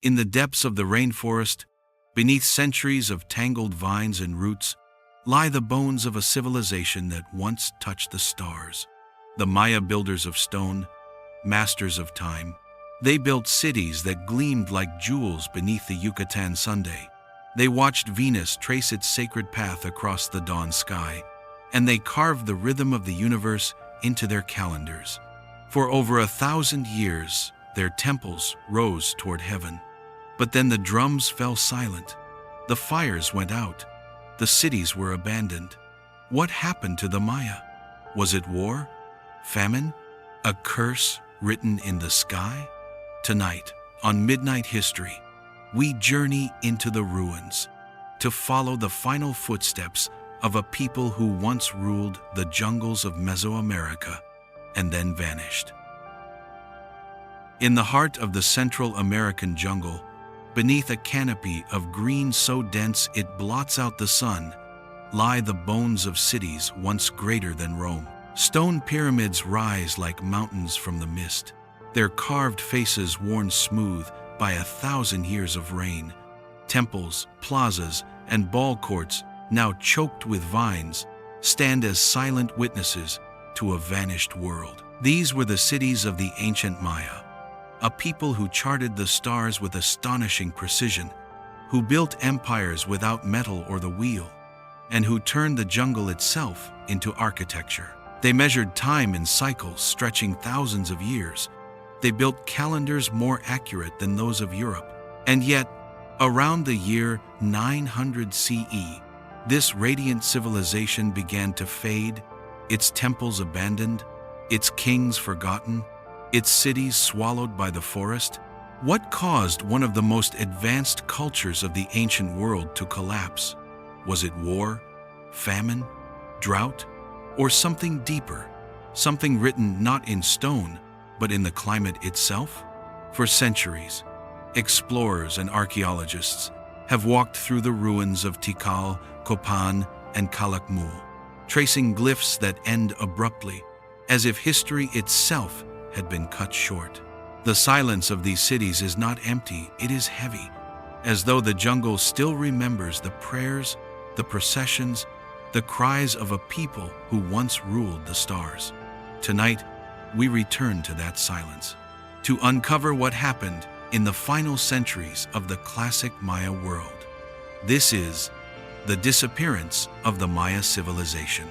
In the depths of the rainforest, beneath centuries of tangled vines and roots, lie the bones of a civilization that once touched the stars. The Maya builders of stone, masters of time, they built cities that gleamed like jewels beneath the Yucatan sunday. They watched Venus trace its sacred path across the dawn sky, and they carved the rhythm of the universe into their calendars. For over 1,000 years, their temples rose toward heaven. But then the drums fell silent, the fires went out, the cities were abandoned. What happened to the Maya? Was it war? Famine? A curse written in the sky? Tonight, on Midnight History, we journey into the ruins to follow the final footsteps of a people who once ruled the jungles of Mesoamerica and then vanished. In the heart of the Central American jungle, beneath a canopy of green so dense it blots out the sun, lie the bones of cities once greater than Rome. Stone pyramids rise like mountains from the mist, their carved faces worn smooth by 1,000 years of rain. Temples, plazas, and ball courts, now choked with vines, stand as silent witnesses to a vanished world. These were the cities of the ancient Maya, a people who charted the stars with astonishing precision, who built empires without metal or the wheel, and who turned the jungle itself into architecture. They measured time in cycles stretching thousands of years. They built calendars more accurate than those of Europe. And yet, around the year 900 CE, this radiant civilization began to fade, its temples abandoned, its kings forgotten, its cities swallowed by the forest. What caused one of the most advanced cultures of the ancient world to collapse? Was it war, famine, drought, or something deeper, something written not in stone, but in the climate itself? For centuries, explorers and archaeologists have walked through the ruins of Tikal, Copan, and Calakmul, tracing glyphs that end abruptly, as if history itself had been cut short. The silence of these cities is not empty, it is heavy, as though the jungle still remembers the prayers, the processions, the cries of a people who once ruled the stars. Tonight, we return to that silence, to uncover what happened in the final centuries of the classic Maya world. This is the disappearance of the Maya civilization.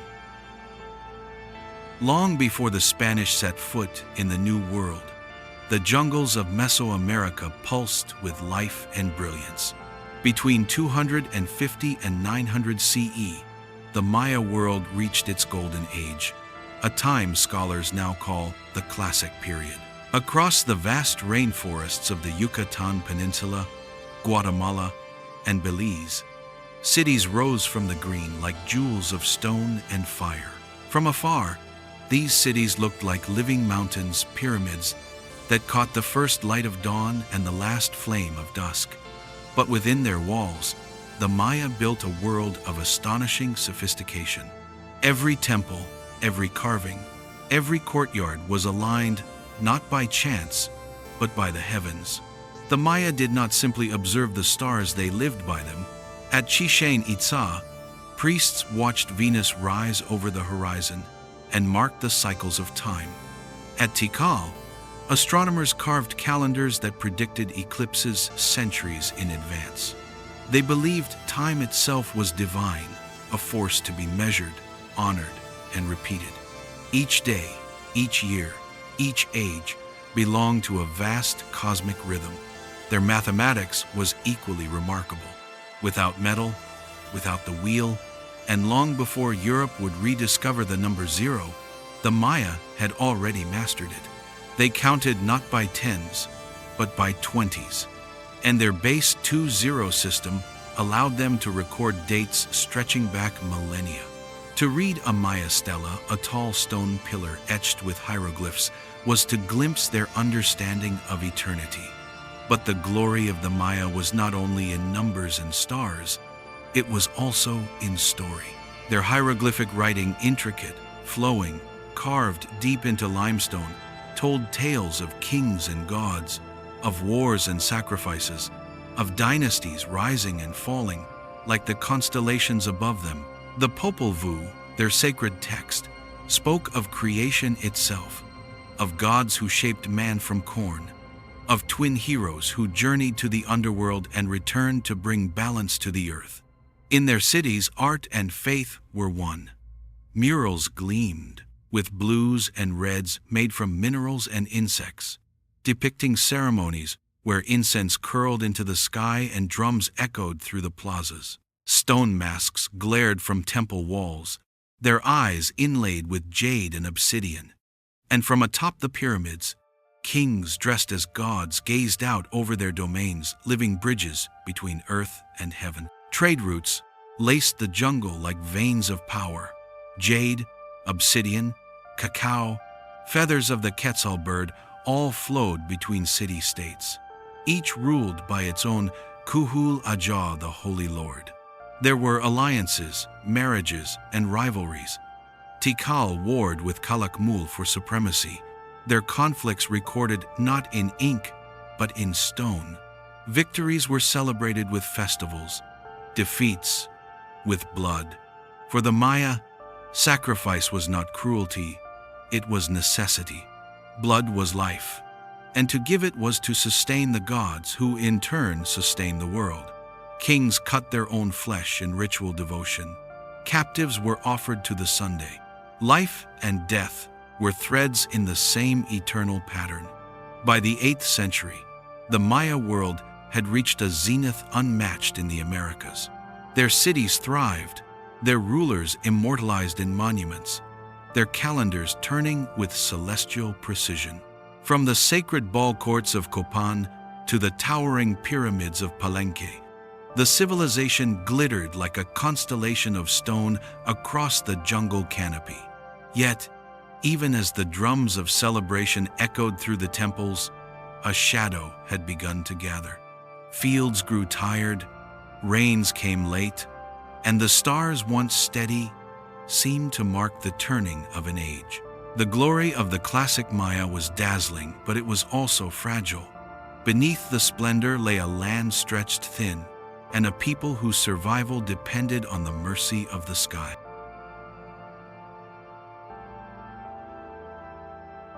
Long before the Spanish set foot in the New World, the jungles of Mesoamerica pulsed with life and brilliance. Between 250 and 900 CE, the Maya world reached its golden age, a time scholars now call the Classic Period. Across the vast rainforests of the Yucatan Peninsula, Guatemala, and Belize, cities rose from the green like jewels of stone and fire. From afar, these cities looked like living mountains, pyramids that caught the first light of dawn and the last flame of dusk. But within their walls, the Maya built a world of astonishing sophistication. Every temple, every carving, every courtyard was aligned not by chance, but by the heavens. The Maya did not simply observe the stars, they lived by them. At Chichen Itza, priests watched Venus rise over the horizon and marked the cycles of time. At Tikal, astronomers carved calendars that predicted eclipses centuries in advance. They believed time itself was divine, a force to be measured, honored, and repeated. Each day, each year, each age belonged to a vast cosmic rhythm. Their mathematics was equally remarkable. Without metal, without the wheel, and long before Europe would rediscover the number 0, the Maya had already mastered it. They counted not by tens, but by 20s, and their base 2-0 system allowed them to record dates stretching back millennia. To read a Maya stela, a tall stone pillar etched with hieroglyphs, was to glimpse their understanding of eternity. But the glory of the Maya was not only in numbers and stars, it was also in story. Their hieroglyphic writing, intricate, flowing, carved deep into limestone, told tales of kings and gods, of wars and sacrifices, of dynasties rising and falling, like the constellations above them. The Popol Vuh, their sacred text, spoke of creation itself, of gods who shaped man from corn, of twin heroes who journeyed to the underworld and returned to bring balance to the earth. In their cities, art and faith were one. Murals gleamed, with blues and reds made from minerals and insects, depicting ceremonies where incense curled into the sky and drums echoed through the plazas. Stone masks glared from temple walls, their eyes inlaid with jade and obsidian. And from atop the pyramids, kings dressed as gods gazed out over their domains, living bridges between earth and heaven. Trade routes laced the jungle like veins of power. Jade, obsidian, cacao, feathers of the Quetzal bird all flowed between city-states, each ruled by its own Kuhul Ajah, the Holy Lord. There were alliances, marriages, and rivalries. Tikal warred with Calakmul for supremacy, their conflicts recorded not in ink, but in stone. Victories were celebrated with festivals, defeats with blood. For the Maya, sacrifice was not cruelty, it was necessity. Blood was life, and to give it was to sustain the gods, who in turn sustained the world. Kings cut their own flesh in ritual devotion. Captives were offered to the Sunday. Life and death were threads in the same eternal pattern. By the 8th century, the Maya world had reached a zenith unmatched in the Americas. Their cities thrived, their rulers immortalized in monuments, their calendars turning with celestial precision. From the sacred ball courts of Copan to the towering pyramids of Palenque, the civilization glittered like a constellation of stone across the jungle canopy. Yet, even as the drums of celebration echoed through the temples, a shadow had begun to gather. Fields grew tired, rains came late, and the stars, once steady, seemed to mark the turning of an age. The glory of the classic Maya was dazzling, but it was also fragile. Beneath the splendor lay a land stretched thin, and a people whose survival depended on the mercy of the sky.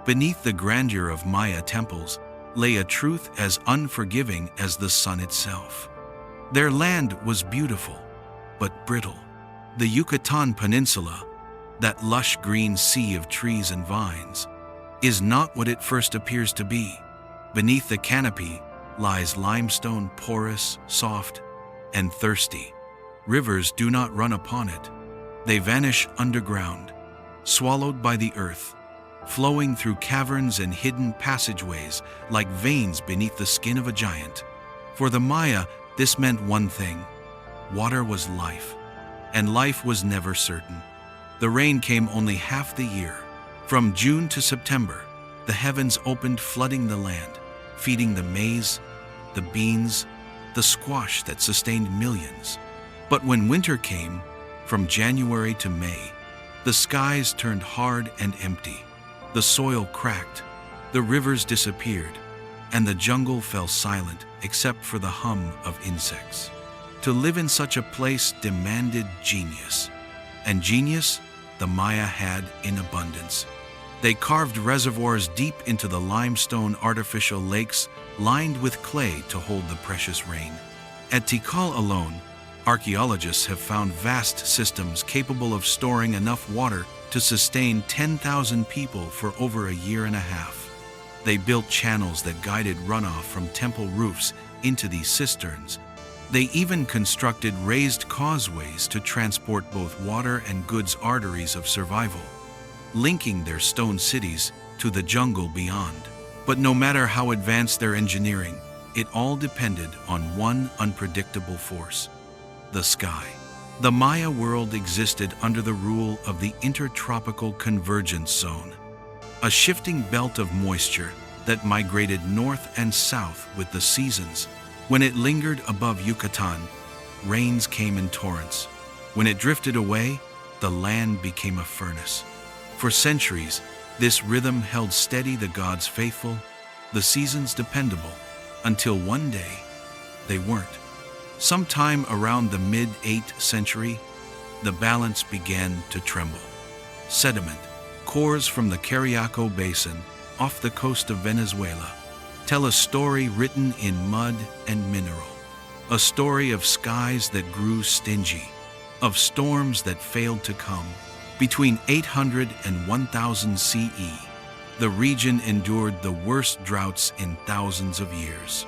Beneath the grandeur of Maya temples lay a truth as unforgiving as the sun itself. Their land was beautiful, but brittle. The Yucatan Peninsula, that lush green sea of trees and vines, is not what it first appears to be. Beneath the canopy lies limestone, porous, soft, and thirsty. Rivers do not run upon it. They vanish underground, swallowed by the earth, flowing through caverns and hidden passageways like veins beneath the skin of a giant. For the Maya, this meant one thing: water was life, and life was never certain. The rain came only half the year. From June to September, the heavens opened, flooding the land, feeding the maize, the beans, the squash that sustained millions. But when winter came, from January to May, the skies turned hard and empty. The soil cracked, the rivers disappeared, and the jungle fell silent except for the hum of insects. To live in such a place demanded genius, and genius the Maya had in abundance. They carved reservoirs deep into the limestone artificial lakes lined with clay to hold the precious rain. At Tikal alone, archaeologists have found vast systems capable of storing enough water to sustain 10,000 people for over a year and a half. They built channels that guided runoff from temple roofs into these cisterns. They even constructed raised causeways to transport both water and goods, arteries of survival, linking their stone cities to the jungle beyond. But no matter how advanced their engineering, it all depended on one unpredictable force: the sky. The Maya world existed under the rule of the Intertropical Convergence Zone, a shifting belt of moisture that migrated north and south with the seasons. When it lingered above Yucatan, rains came in torrents. When it drifted away, the land became a furnace. For centuries, this rhythm held steady, the gods faithful, the seasons dependable, until one day they weren't. Sometime around the mid-8th century, the balance began to tremble. Sediment, cores from the Cariaco Basin off the coast of Venezuela, tell a story written in mud and mineral. A story of skies that grew stingy, of storms that failed to come. Between 800 and 1000 CE, the region endured the worst droughts in thousands of years.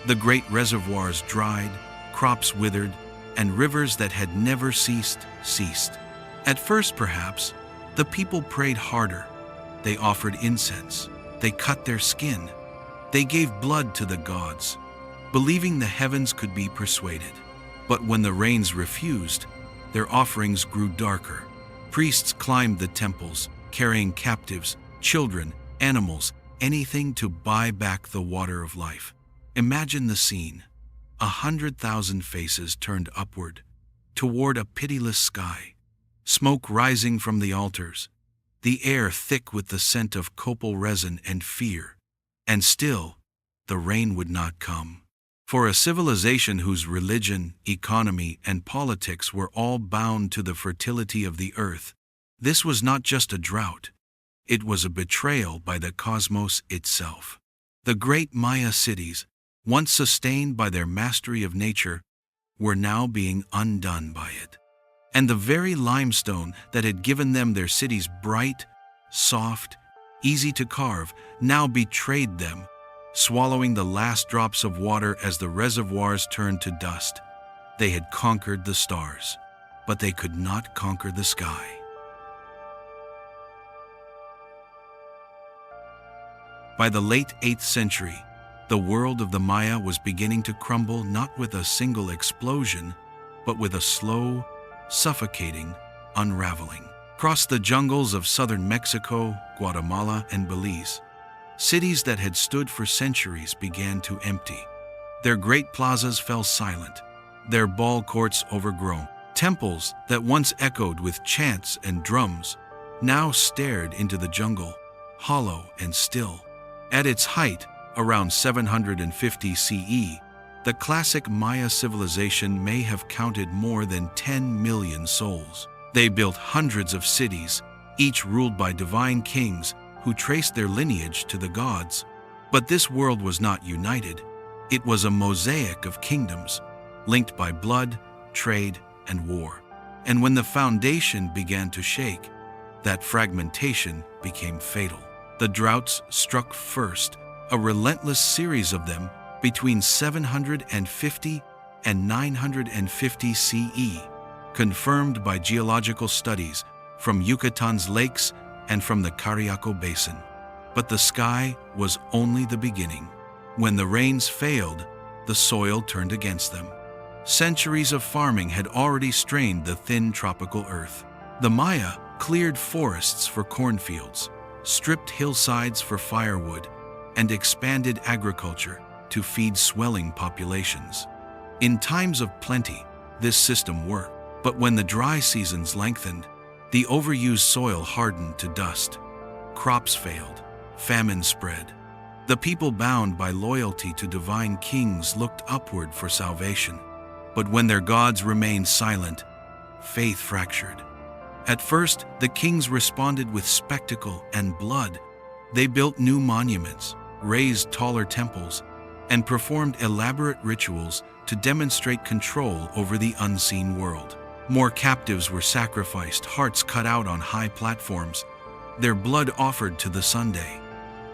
The great reservoirs dried, crops withered, and rivers that had never ceased. At first, perhaps, the people prayed harder. They offered incense. They cut their skin. They gave blood to the gods, believing the heavens could be persuaded. But when the rains refused, their offerings grew darker. Priests climbed the temples, carrying captives, children, animals, anything to buy back the water of life. Imagine the scene. 100,000 faces turned upward, toward a pitiless sky. Smoke rising from the altars, the air thick with the scent of copal resin and fear. And still, the rain would not come. For a civilization whose religion, economy, and politics were all bound to the fertility of the earth, this was not just a drought. It was a betrayal by the cosmos itself. The great Maya cities, once sustained by their mastery of nature, were now being undone by it. And the very limestone that had given them their cities bright, soft, easy to carve, now betrayed them, swallowing the last drops of water as the reservoirs turned to dust. They had conquered the stars, but they could not conquer the sky. By the late 8th century, the world of the Maya was beginning to crumble not with a single explosion, but with a slow, suffocating unraveling. Across the jungles of southern Mexico, Guatemala, and Belize, cities that had stood for centuries began to empty. Their great plazas fell silent, their ball courts overgrown. Temples that once echoed with chants and drums now stared into the jungle, hollow and still. At its height, around 750 CE, the classic Maya civilization may have counted more than 10 million souls. They built hundreds of cities, each ruled by divine kings who traced their lineage to the gods. But this world was not united. It was a mosaic of kingdoms, linked by blood, trade, and war. And when the foundation began to shake, that fragmentation became fatal. The droughts struck first, a relentless series of them between 750 and 950 CE, confirmed by geological studies from Yucatan's lakes and from the Cariaco Basin. But the sky was only the beginning. When the rains failed, the soil turned against them. Centuries of farming had already strained the thin tropical earth. The Maya cleared forests for cornfields, stripped hillsides for firewood, and expanded agriculture to feed swelling populations. In times of plenty, this system worked, but when the dry seasons lengthened, the overused soil hardened to dust. Crops failed, famine spread. The people bound by loyalty to divine kings looked upward for salvation. But when their gods remained silent, faith fractured. At first, the kings responded with spectacle and blood. They built new monuments, raised taller temples, and performed elaborate rituals to demonstrate control over the unseen world. More captives were sacrificed, hearts cut out on high platforms, their blood offered to the sun day.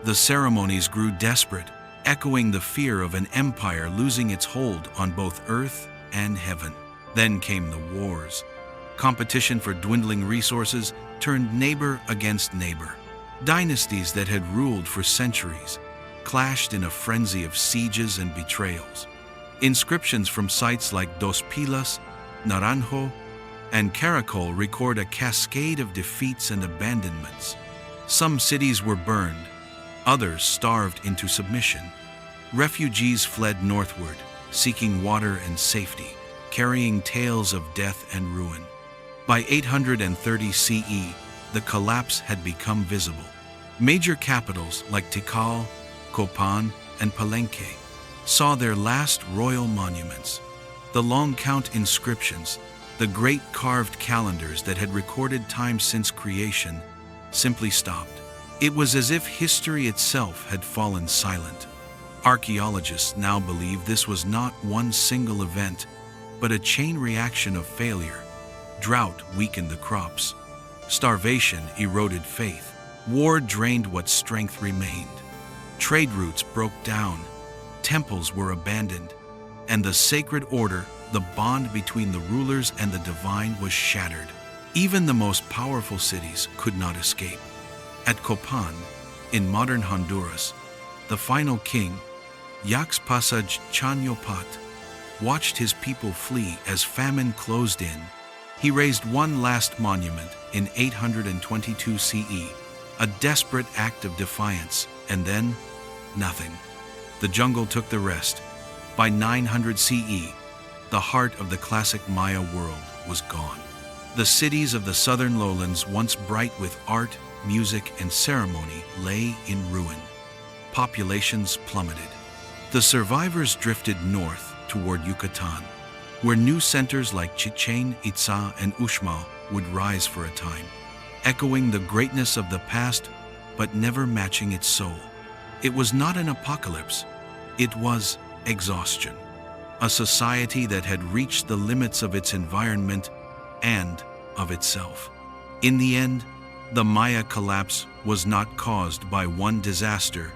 The ceremonies grew desperate, echoing the fear of an empire losing its hold on both earth and heaven. Then came the wars. Competition for dwindling resources turned neighbor against neighbor. Dynasties that had ruled for centuries clashed in a frenzy of sieges and betrayals. Inscriptions from sites like Dos Pilas, Naranjo, and Caracol record a cascade of defeats and abandonments. Some cities were burned, others starved into submission. Refugees fled northward, seeking water and safety, carrying tales of death and ruin. By 830 CE, the collapse had become visible. Major capitals like Tikal, Copan, and Palenque saw their last royal monuments. The long count inscriptions, the great carved calendars that had recorded time since creation, simply stopped. It was as if history itself had fallen silent. Archaeologists now believe this was not one single event, but a chain reaction of failure. Drought weakened the crops. Starvation eroded faith. War drained what strength remained. Trade routes broke down. Temples were abandoned. And the sacred order, the bond between the rulers and the divine, was shattered. Even the most powerful cities could not escape. At Copan, in modern Honduras, the final king, Yaxpasaj Chanyopat, watched his people flee as famine closed in. He raised one last monument in 822 CE, a desperate act of defiance, and then nothing. The jungle took the rest. By 900 CE, the heart of the classic Maya world was gone. The cities of the southern lowlands, once bright with art, music, and ceremony, lay in ruin. Populations plummeted. The survivors drifted north toward Yucatan, where new centers like Chichen Itza and Uxmal would rise for a time, echoing the greatness of the past but never matching its soul. It was not an apocalypse, it was exhaustion. A society that had reached the limits of its environment and of itself. In the end, the Maya collapse was not caused by one disaster,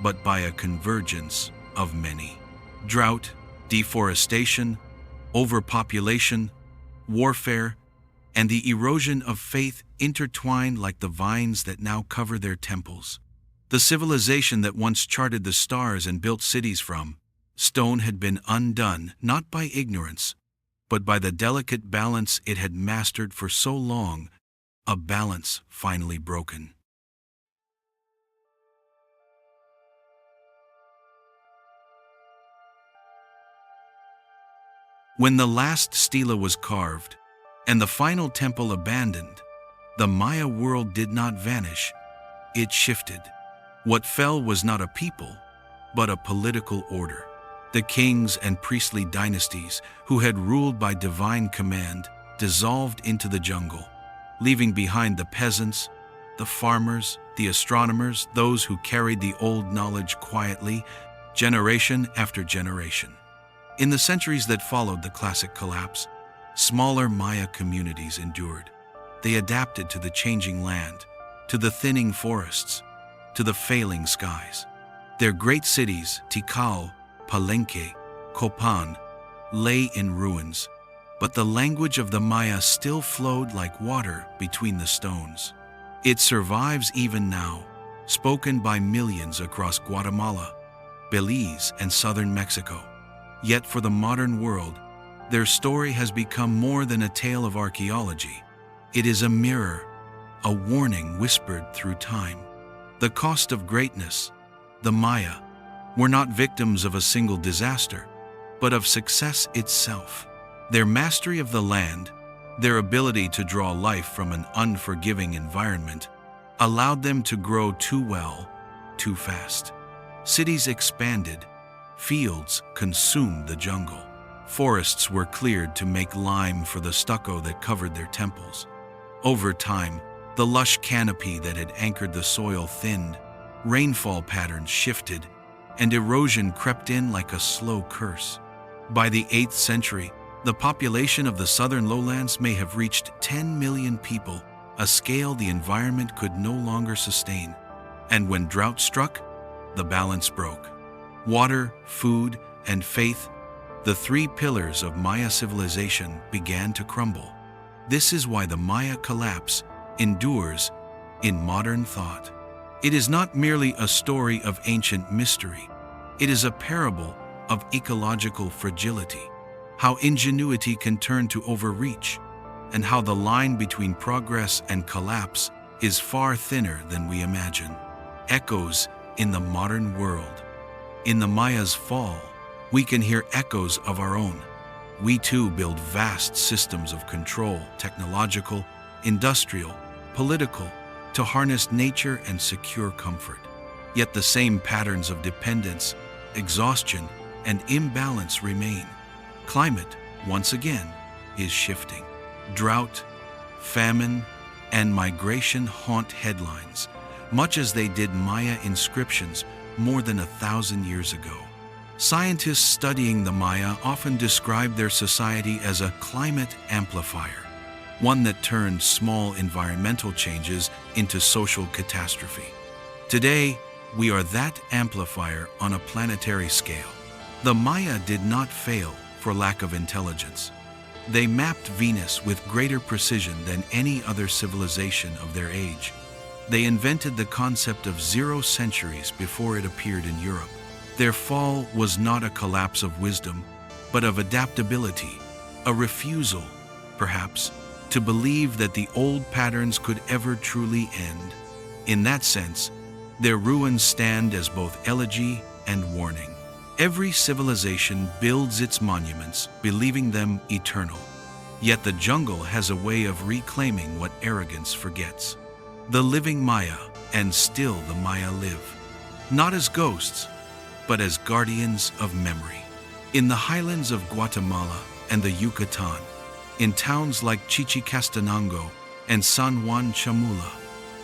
but by a convergence of many. Drought, deforestation, overpopulation, warfare, and the erosion of faith intertwined like the vines that now cover their temples. The civilization that once charted the stars and built cities from stone had been undone not by ignorance, but by the delicate balance it had mastered for so long, a balance finally broken. When the last stela was carved and the final temple abandoned, the Maya world did not vanish, it shifted. What fell was not a people, but a political order. The kings and priestly dynasties who had ruled by divine command dissolved into the jungle, leaving behind the peasants, the farmers, the astronomers, those who carried the old knowledge quietly, generation after generation. In the centuries that followed the classic collapse, smaller Maya communities endured. They adapted to the changing land, to the thinning forests, to the failing skies. Their great cities, Tikal, Palenque, Copan, lay in ruins, but the language of the Maya still flowed like water between the stones. It survives even now, spoken by millions across Guatemala, Belize, and southern Mexico. Yet for the modern world, their story has become more than a tale of archaeology. It is a mirror, a warning whispered through time. The cost of greatness, the Maya, were not victims of a single disaster, but of success itself. Their mastery of the land, their ability to draw life from an unforgiving environment, allowed them to grow too well, too fast. Cities expanded, fields consumed the jungle. Forests were cleared to make lime for the stucco that covered their temples. Over time, the lush canopy that had anchored the soil thinned, rainfall patterns shifted, and erosion crept in like a slow curse. By the 8th century, the population of the southern lowlands may have reached 10 million people, a scale the environment could no longer sustain. And when drought struck, the balance broke. Water, food, and faith, the three pillars of Maya civilization, began to crumble. This is why the Maya collapse endures in modern thought. It is not merely a story of ancient mystery. It is a parable of ecological fragility, how ingenuity can turn to overreach, and how the line between progress and collapse is far thinner than we imagine. Echoes in the modern world. In the Maya's fall, we can hear echoes of our own. We too build vast systems of control, technological, industrial, political, to harness nature and secure comfort. Yet the same patterns of dependence, exhaustion, and imbalance remain. Climate, once again, is shifting. Drought, famine, and migration haunt headlines, much as they did Maya inscriptions more than 1,000 years ago. Scientists studying the Maya often describe their society as a climate amplifier, one that turned small environmental changes into social catastrophe. Today, we are that amplifier on a planetary scale. The Maya did not fail for lack of intelligence. They mapped Venus with greater precision than any other civilization of their age. They invented the concept of 0 centuries before it appeared in Europe. Their fall was not a collapse of wisdom, but of adaptability, a refusal, perhaps, to believe that the old patterns could ever truly end. In that sense, their ruins stand as both elegy and warning. Every civilization builds its monuments, believing them eternal. Yet the jungle has a way of reclaiming what arrogance forgets. The living Maya, and still the Maya live, not as ghosts, but as guardians of memory. In the highlands of Guatemala and the Yucatan, in towns like Chichicastenango and San Juan Chamula,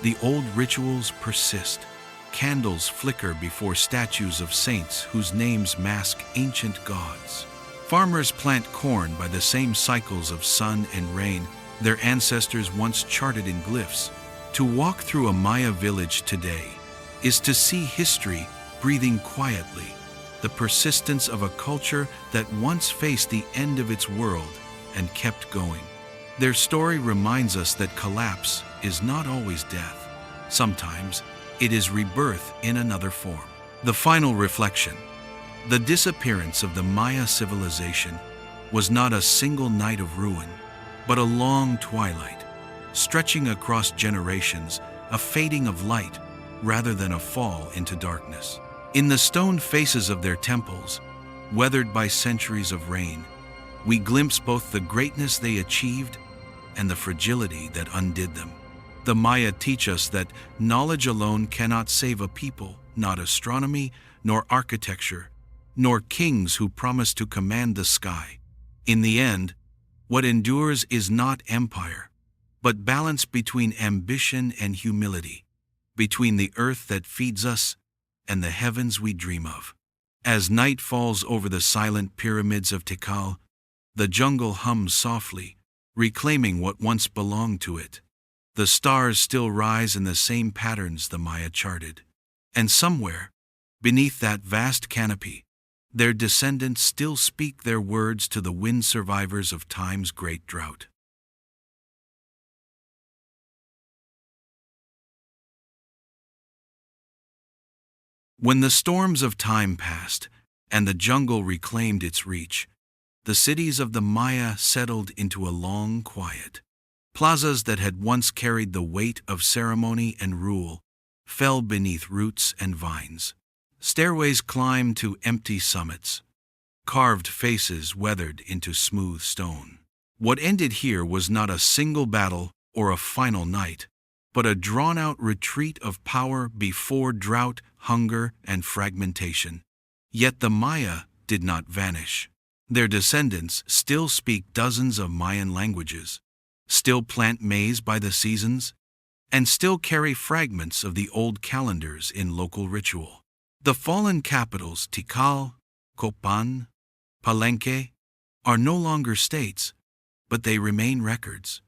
the old rituals persist. Candles flicker before statues of saints whose names mask ancient gods. Farmers plant corn by the same cycles of sun and rain their ancestors once charted in glyphs. To walk through a Maya village today is to see history breathing quietly, the persistence of a culture that once faced the end of its world and kept going. Their story reminds us that collapse is not always death. Sometimes it is rebirth in another form. The final reflection. The disappearance of the Maya civilization was not a single night of ruin, but a long twilight, stretching across generations, a fading of light rather than a fall into darkness. In the stone faces of their temples, weathered by centuries of rain, we glimpse both the greatness they achieved and the fragility that undid them. The Maya teach us that knowledge alone cannot save a people, not astronomy, nor architecture, nor kings who promise to command the sky. In the end, what endures is not empire, but balance between ambition and humility, between the earth that feeds us and the heavens we dream of. As night falls over the silent pyramids of Tikal, the jungle hums softly, reclaiming what once belonged to it. The stars still rise in the same patterns the Maya charted. And somewhere, beneath that vast canopy, their descendants still speak their words to the wind survivors of time's great drought. When the storms of time passed and the jungle reclaimed its reach, the cities of the Maya settled into a long quiet. Plazas that had once carried the weight of ceremony and rule fell beneath roots and vines. Stairways climbed to empty summits. Carved faces weathered into smooth stone. What ended here was not a single battle or a final night, but a drawn-out retreat of power before drought, hunger, and fragmentation. Yet the Maya did not vanish. Their descendants still speak dozens of Mayan languages, still plant maize by the seasons, and still carry fragments of the old calendars in local ritual. The fallen capitals Tikal, Copan, Palenque are no longer states, but they remain records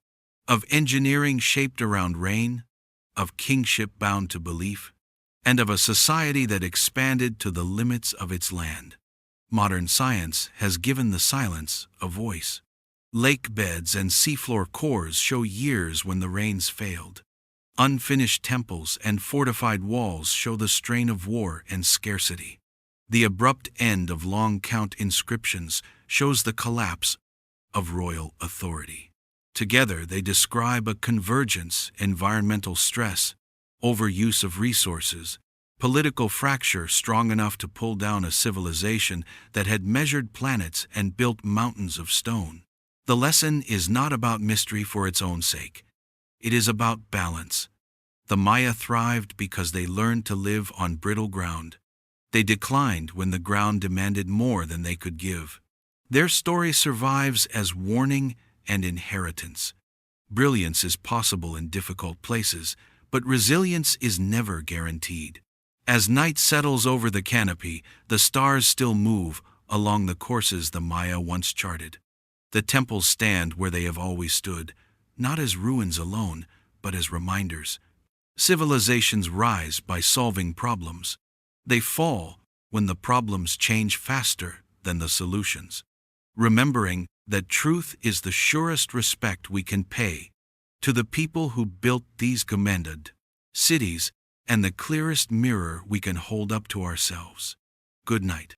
of engineering shaped around rain, of kingship bound to belief, and of a society that expanded to the limits of its land. Modern science has given the silence a voice. Lake beds and seafloor cores show years when the rains failed. Unfinished temples and fortified walls show the strain of war and scarcity. The abrupt end of long count inscriptions shows the collapse of royal authority. Together they describe a convergence, environmental stress, overuse of resources, political fracture strong enough to pull down a civilization that had measured planets and built mountains of stone. The lesson is not about mystery for its own sake. It is about balance. The Maya thrived because they learned to live on brittle ground. They declined when the ground demanded more than they could give. Their story survives as warning and inheritance. Brilliance is possible in difficult places, but resilience is never guaranteed. As night settles over the canopy, the stars still move along the courses the Maya once charted. The temples stand where they have always stood, not as ruins alone, but as reminders. Civilizations rise by solving problems. They fall when the problems change faster than the solutions. Remembering that truth is the surest respect we can pay to the people who built these commanded cities and the clearest mirror we can hold up to ourselves. Good night.